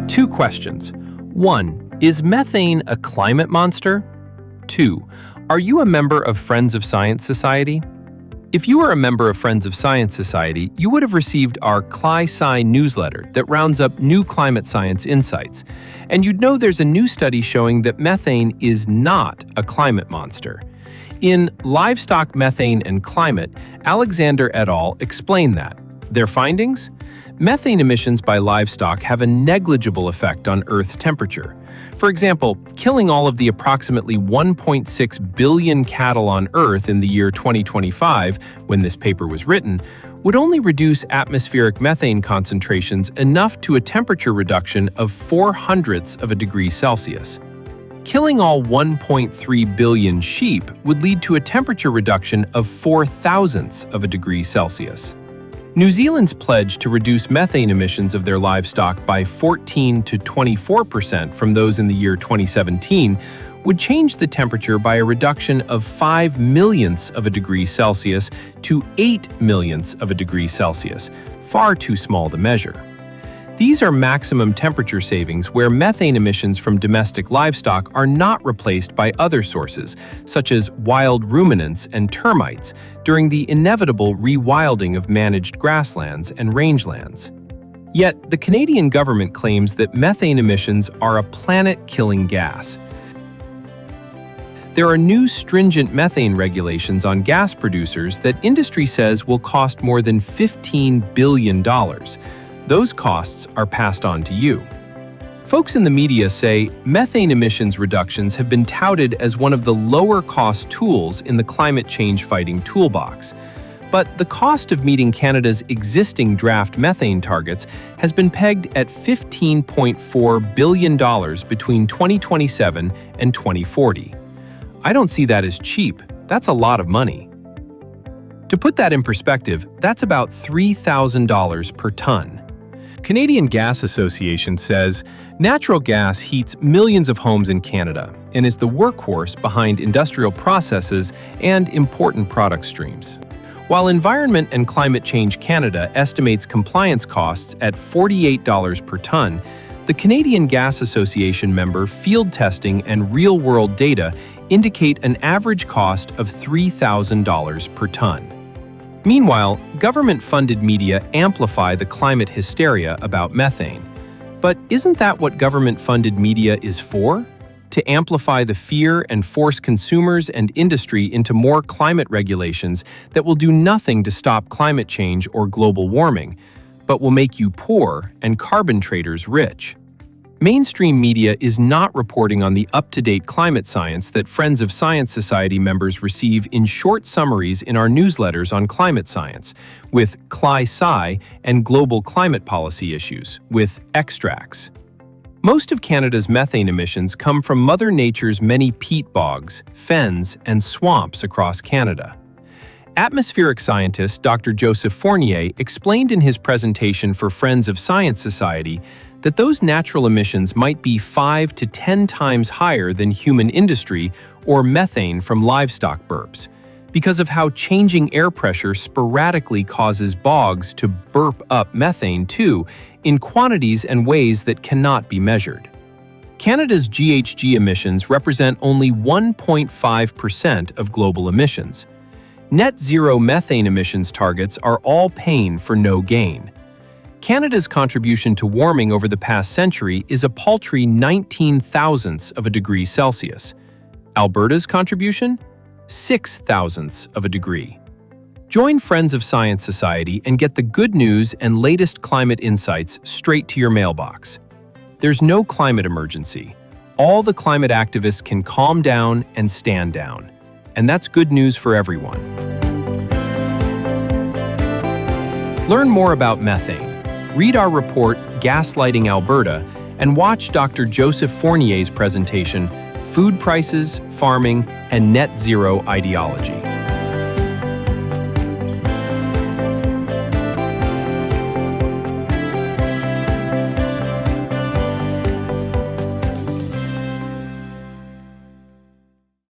Two questions. 1. Is methane a climate monster? 2. Are you a member of Friends of Science Society? If you are a member of Friends of Science Society, you would have received our Cli-Sci newsletter that rounds up new climate science insights. And you'd know there's a new study showing that methane is not a climate monster. In Livestock, Methane and Climate, Alexander et al. Explain that. Their findings? Methane emissions by livestock have a negligible effect on Earth's temperature. For example, killing all of the approximately 1.6 billion cattle on Earth in the year 2025, when this paper was written, would only reduce atmospheric methane concentrations enough to a temperature reduction of 0.04 of a degree Celsius. Killing all 1.3 billion sheep would lead to a temperature reduction of 0.04 of a degree Celsius. New Zealand's pledge to reduce methane emissions of their livestock by 14 to 24% from those in the year 2017 would change the temperature by a reduction of 5 millionths of a degree Celsius to 8 millionths of a degree Celsius, far too small to measure. These are maximum temperature savings where methane emissions from domestic livestock are not replaced by other sources, such as wild ruminants and termites, during the inevitable rewilding of managed grasslands and rangelands. Yet, the Canadian government claims that methane emissions are a planet-killing gas. There are new stringent methane regulations on gas producers that industry says will cost more than $15 billion. Those costs are passed on to you. Folks in the media say methane emissions reductions have been touted as one of the lower-cost tools in the climate change-fighting toolbox. But the cost of meeting Canada's existing draft methane targets has been pegged at $15.4 billion between 2027 and 2040. I don't see that as cheap. That's a lot of money. To put that in perspective, that's about $3,000 per tonne. Canadian Gas Association says natural gas heats millions of homes in Canada and is the workhorse behind industrial processes and important product streams. While Environment and Climate Change Canada estimates compliance costs at $48 per tonne, the Canadian Gas Association member field testing and real-world data indicate an average cost of $3,000 per tonne. Meanwhile, government-funded media amplify the climate hysteria about methane. But isn't that what government-funded media is for? To amplify the fear and force consumers and industry into more climate regulations that will do nothing to stop climate change or global warming, but will make you poor and carbon traders rich. Mainstream media is not reporting on the up-to-date climate science that Friends of Science Society members receive in short summaries in our newsletters on climate science, with Cli-Sci and global climate policy issues, with extracts. Most of Canada's methane emissions come from Mother Nature's many peat bogs, fens, and swamps across Canada. Atmospheric scientist Dr. Joseph Fournier explained in his presentation for Friends of Science Society that those natural emissions might be 5 to 10 times higher than human industry or methane from livestock burps, because of how changing air pressure sporadically causes bogs to burp up methane too, in quantities and ways that cannot be measured. Canada's GHG emissions represent only 1.5% of global emissions. Net zero methane emissions targets are all pain for no gain. Canada's contribution to warming over the past century is a paltry 19 thousandths of a degree Celsius. Alberta's contribution? 6 thousandths of a degree. Join Friends of Science Society and get the good news and latest climate insights straight to your mailbox. There's no climate emergency. All the climate activists can calm down and stand down. And that's good news for everyone. Learn more about methane. Read our report, Gaslighting Alberta, and watch Dr. Joseph Fournier's presentation, Food Prices, Farming, and Net Zero Ideology.